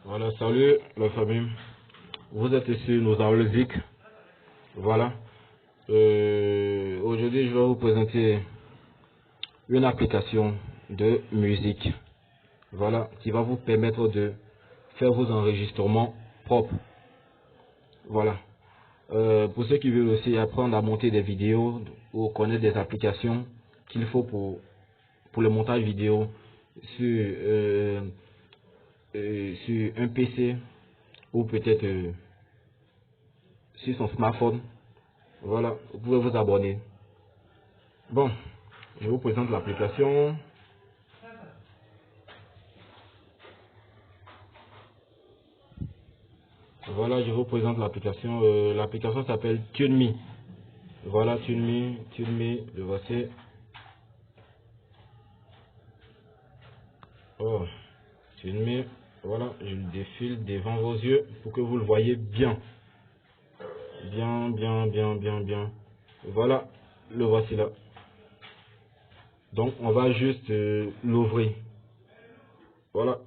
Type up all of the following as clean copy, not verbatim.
Voilà, salut la famille. Vous êtes sur nos Zik. Voilà. Aujourd'hui, je vais vous présenter une application de musique. Voilà, qui va vous permettre de faire vos enregistrements propres. Voilà. Pour ceux qui veulent aussi apprendre à monter des vidéos ou connaître des applications qu'il faut pour le montage vidéo sur un PC ou peut-être sur son smartphone, voilà, vous pouvez vous abonner. Bon, je vous présente l'application. Voilà, je vous présente l'application. L'application s'appelle TuneMe. Voilà, TuneMe, le voici. Oh, TuneMe, voilà, je le défile devant vos yeux pour que vous le voyez bien. Bien. Voilà, le voici là. Donc, on va juste l'ouvrir. Voilà.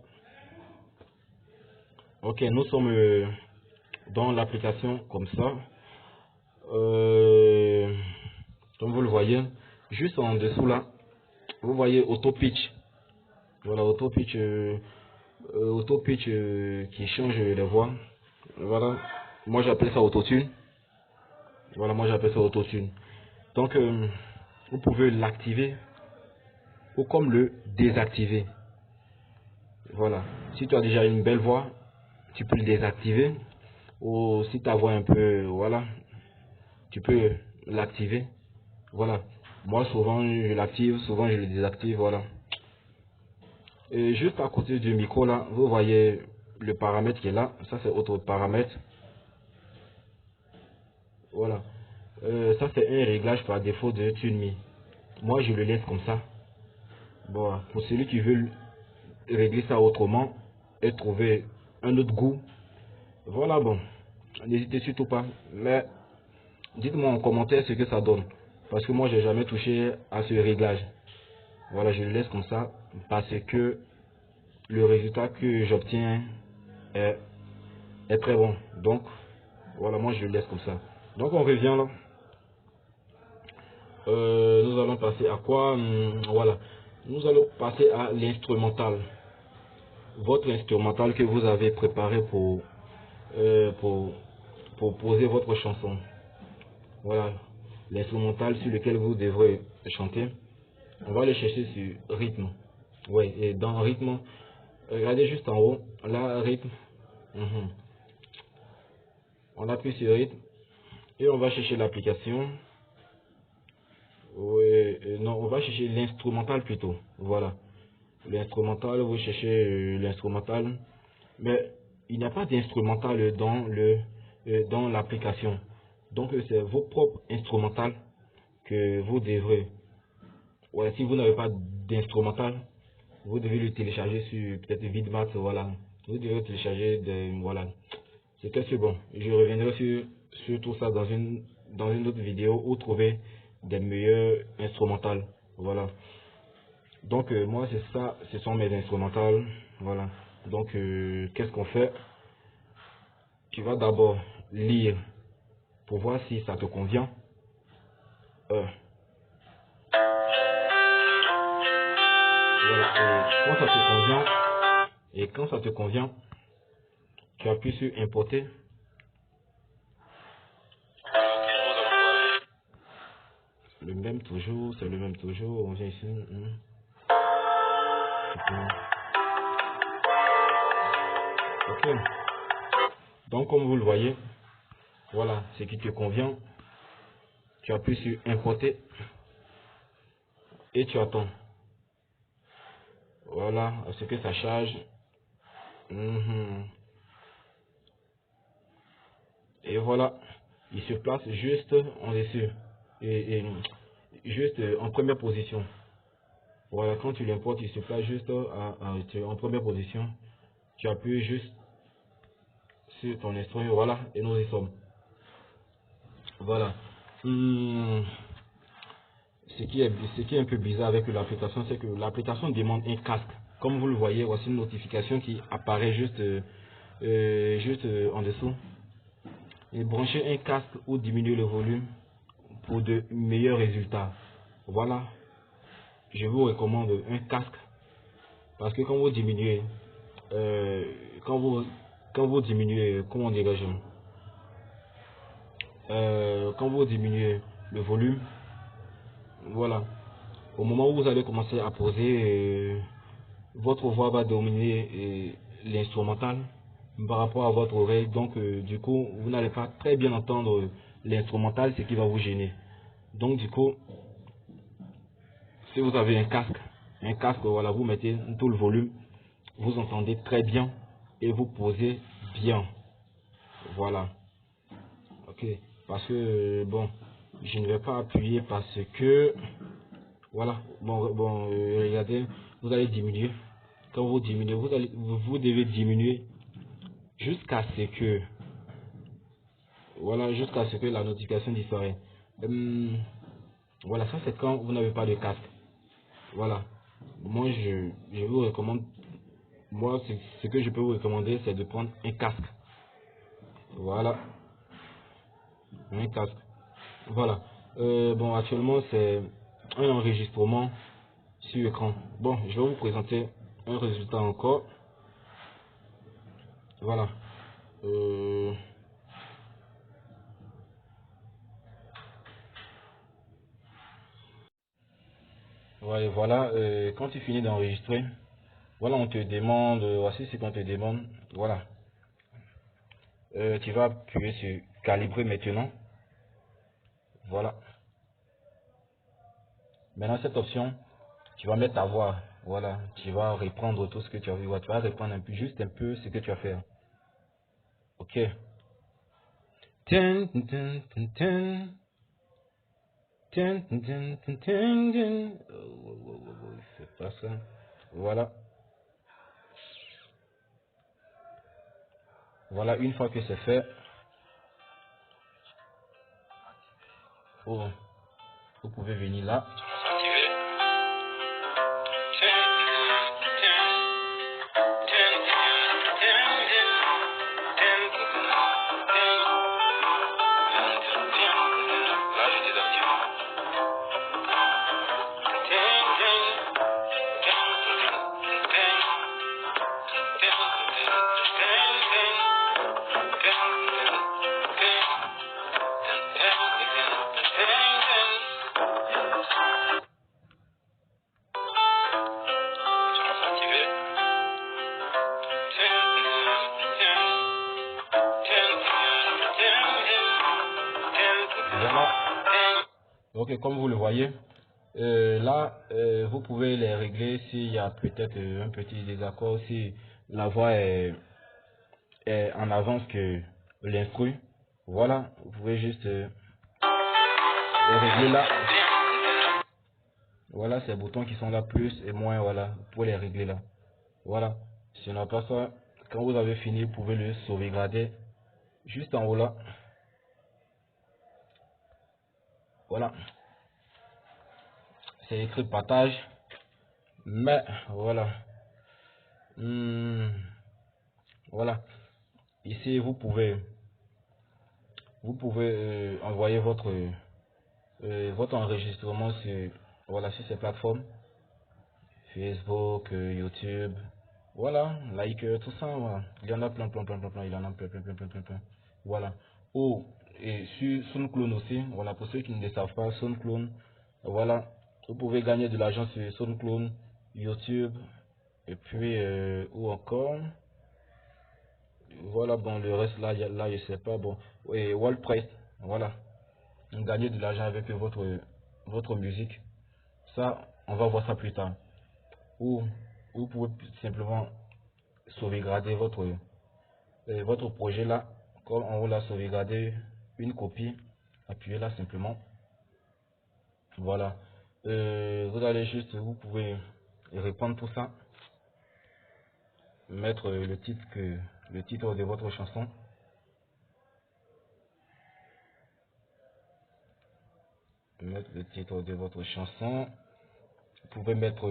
Ok, nous sommes dans l'application comme ça. Comme vous le voyez, juste en dessous là, vous voyez auto pitch. Voilà, auto pitch qui change les voix. Voilà, moi j'appelle ça autotune. Voilà, moi j'appelle ça autotune. Donc, vous pouvez l'activer ou comme le désactiver. Voilà, si tu as déjà une belle voix, tu peux le désactiver. Ou si ta voix un peu, voilà, tu peux l'activer. Voilà, moi souvent je l'active, souvent je le désactive. Voilà, et juste à côté du micro là, vous voyez le paramètre qui est là. Ça c'est autre paramètre. Voilà, ça c'est un réglage par défaut de TuneMe. Moi je le laisse comme ça. Bon, pour celui qui veut régler ça autrement et trouver un autre goût, voilà, bon, n'hésitez surtout pas. Mais dites-moi en commentaire ce que ça donne. Parce que moi j'ai jamais touché à ce réglage. Voilà, je le laisse comme ça parce que le résultat que j'obtiens est très bon. Donc, voilà, moi je le laisse comme ça. Donc on revient là. Nous allons passer à quoi? Voilà. Nous allons passer à l'instrumental. Votre instrumental que vous avez préparé pour poser votre chanson. Voilà. L'instrumental sur lequel vous devrez chanter. On va le chercher sur rythme. Oui, et dans rythme, regardez juste en haut. Là, rythme. On appuie sur rythme. Et on va chercher l'application. Oui, non, on va chercher l'instrumental plutôt. Voilà. L'instrumental, vous cherchez l'instrumental. Mais il n'y a pas d'instrumental dans l'application. Donc c'est vos propres instrumentales que vous devrez. Ouais, si vous n'avez pas d'instrumental, vous devez le télécharger sur peut-être Vidmat, voilà. Vous devez télécharger voilà. C'est bon. Je reviendrai sur tout ça dans une autre vidéo où trouver des meilleurs instrumentales. Voilà. Donc moi c'est ça, ce sont mes instrumentales. Voilà. Donc qu'est-ce qu'on fait? Tu vas d'abord lire pour voir si ça te convient. Voilà. Et quand ça te convient, tu appuies sur importer. Le même toujours, c'est le même toujours. On vient ici. Ok. Donc comme vous le voyez, voilà ce qui te convient. Tu appuies sur importer et tu attends. Voilà, à ce que ça charge. Et voilà, il se place juste en dessus et juste en première position. Voilà, quand tu l'importes, il se place juste en première position. Tu appuies juste sur ton instrument, voilà, et nous y sommes. Voilà. Ce qui est un peu bizarre avec l'application, c'est que l'application demande un casque. Comme vous le voyez, voici une notification qui apparaît juste juste en dessous, et brancher un casque ou diminuer le volume pour de meilleurs résultats. Voilà, je vous recommande un casque parce que quand vous diminuez, quand vous diminuez, comment dirais-je, quand vous diminuez le volume, voilà, au moment où vous allez commencer à poser, votre voix va dominer l'instrumental par rapport à votre oreille. Donc, du coup, vous n'allez pas très bien entendre l'instrumental, ce qui va vous gêner. Donc, du coup, si vous avez un casque, voilà, vous mettez tout le volume, vous entendez très bien et vous posez bien. Voilà. Ok. Parce que, bon, je ne vais pas appuyer parce que, voilà, bon, regardez, vous allez diminuer. Quand vous diminuez, vous devez diminuer jusqu'à ce que, voilà, jusqu'à ce que la notification disparaisse. Voilà, ça c'est quand vous n'avez pas de casque. Voilà. Moi, je vous recommande, moi, ce que je peux vous recommander, c'est de prendre un casque. Voilà, un casque. Voilà. Bon, actuellement, c'est un enregistrement sur écran. Bon, je vais vous présenter un résultat encore. Voilà. Ouais, voilà. Quand tu finis d'enregistrer, voilà, on te demande, voici ce qu'on te demande. Voilà. Tu vas appuyer sur calibrer maintenant. Voilà. Maintenant, cette option, tu vas mettre ta voix. Voilà. Tu vas reprendre tout ce que tu as vu. Tu vas reprendre un peu, juste un peu ce que tu as fait. Ok. Tin, tin, tin, tin, tin. Tin, tin, tin, tin, tin, tin. C'est pas ça. Voilà. Voilà, une fois que c'est fait, vous pouvez venir là. Ok, comme vous le voyez, là, vous pouvez les régler s'il y a peut-être un petit désaccord, si la voix est en avance que l'instru. Voilà, vous pouvez juste les régler là. Voilà, ces boutons qui sont là, plus et moins, voilà, vous pouvez les régler là. Voilà, si on n'a pas ça, quand vous avez fini, vous pouvez le sauvegarder juste en haut là. Voilà, c'est écrit partage, mais voilà. Voilà, ici vous pouvez envoyer votre enregistrement sur, voilà, sur ces plateformes, Facebook, YouTube, voilà, like, tout ça, voilà. Il y en a plein, plein, plein, plein, plein, il y en a plein, plein, plein, plein, plein, plein. Voilà. Ou, et sur SoundCloud aussi, voilà, pour ceux qui ne le savent pas, SoundCloud, voilà, vous pouvez gagner de l'argent sur SoundCloud, YouTube, et puis, ou encore, voilà, bon, le reste là, là, je sais pas, bon, et WordPress, voilà, gagner de l'argent avec votre musique. Ça, on va voir ça plus tard. Ou vous pouvez simplement sauvegarder votre projet là. Comme on l'a sauvegardé, une copie, appuyez là simplement. Voilà. Vous allez juste, vous pouvez répandre tout ça, mettre le titre de votre chanson. Mettre le titre de votre chanson. Vous pouvez mettre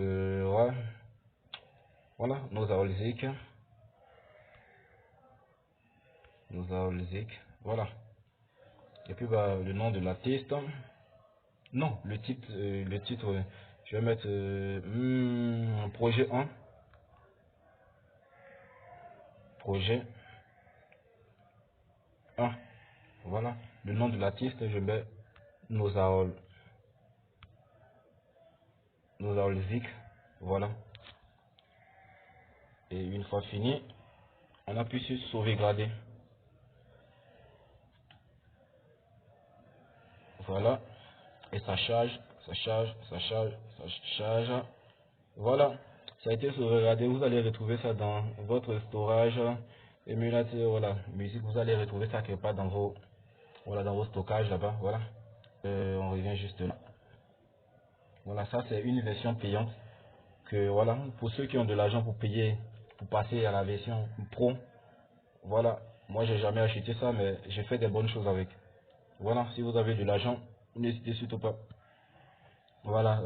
voilà, nos musique. Nozaol Zik, voilà. Et puis bah, le nom de l'artiste. Non, le titre, je vais mettre projet 1. Projet 1. Voilà. Le nom de l'artiste, je mets Nozaol Zik. Voilà. Et une fois fini, on appuie sur sauvegarder. Voilà. Et ça charge, ça charge, ça charge, ça charge. Voilà. Ça a été sauvegardé. Vous allez retrouver ça dans votre storage émulateur. Voilà. Musique, vous allez retrouver ça quelque part dans vos, voilà, dans vos stockages là-bas. Voilà. On revient juste là. Voilà, ça c'est une version payante. Que voilà, pour ceux qui ont de l'argent pour payer, pour passer à la version pro. Voilà. Moi j'ai jamais acheté ça, mais j'ai fait des bonnes choses avec. Voilà, si vous avez de l'argent, n'hésitez surtout pas. Voilà,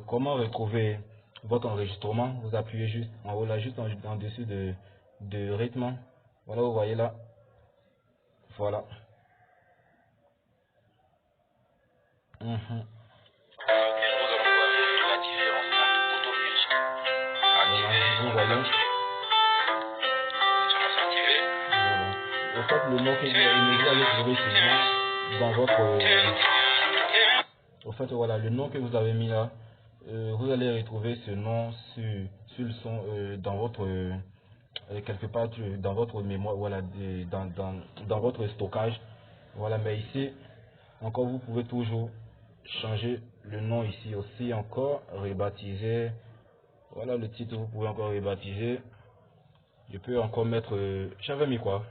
comment retrouver votre enregistrement? Vous appuyez juste en haut là, juste en dessous de rythme. Voilà, vous voyez là. Voilà. Mhm. Voilà, vous voyez. Voilà. En fait, le nom que vous allez trouver souvent dans votre... Au fait, voilà, le nom que vous avez mis là, vous allez retrouver ce nom sur le son dans votre quelque part dans votre mémoire, voilà, dans votre stockage. Voilà, mais ici, encore vous pouvez toujours changer le nom ici aussi, encore rebaptiser. Voilà le titre, vous pouvez encore rebaptiser. Je peux encore mettre, j'avais mis quoi?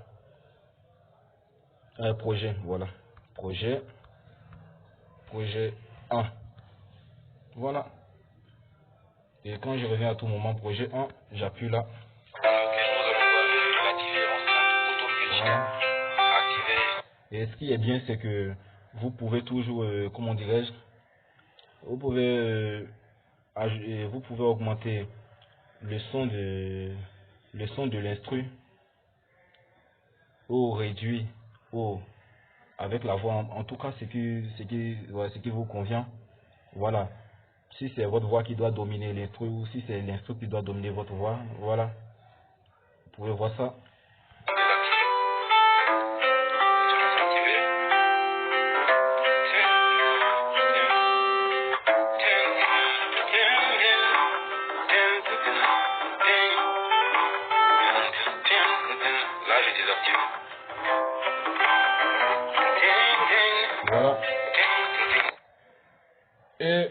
Un projet, voilà. Projet 1. Voilà. Et quand je reviens à tout moment, projet 1, j'appuie là. Voilà. Et ce qui est bien, c'est que vous pouvez toujours, comment dirais-je, vous pouvez, vous pouvez augmenter le son de l'instru ou réduire ou avec la voix, en tout cas ce qui vous convient. Voilà. Si c'est votre voix qui doit dominer l'instru ou si c'est l'instru qui doit dominer votre voix, voilà. Vous pouvez voir ça. Voilà. Et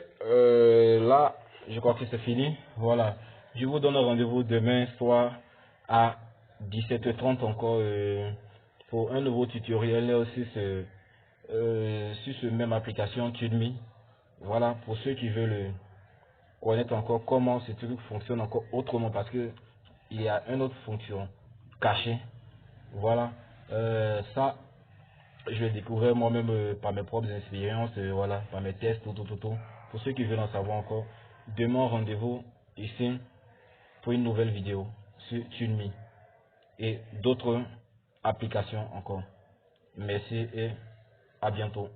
là, je crois que c'est fini. Voilà. Je vous donne rendez-vous demain soir à 17h30 encore pour un nouveau tutoriel là aussi sur ce même application TuneMe. Voilà, pour ceux qui veulent connaître encore comment ce truc fonctionne encore autrement parce que il y a une autre fonction cachée. Voilà. Ça, je vais découvrir moi-même par mes propres expériences, voilà, par mes tests, tout. Pour ceux qui veulent en savoir encore, demain rendez-vous ici pour une nouvelle vidéo sur TuneMe et d'autres applications encore. Merci et à bientôt.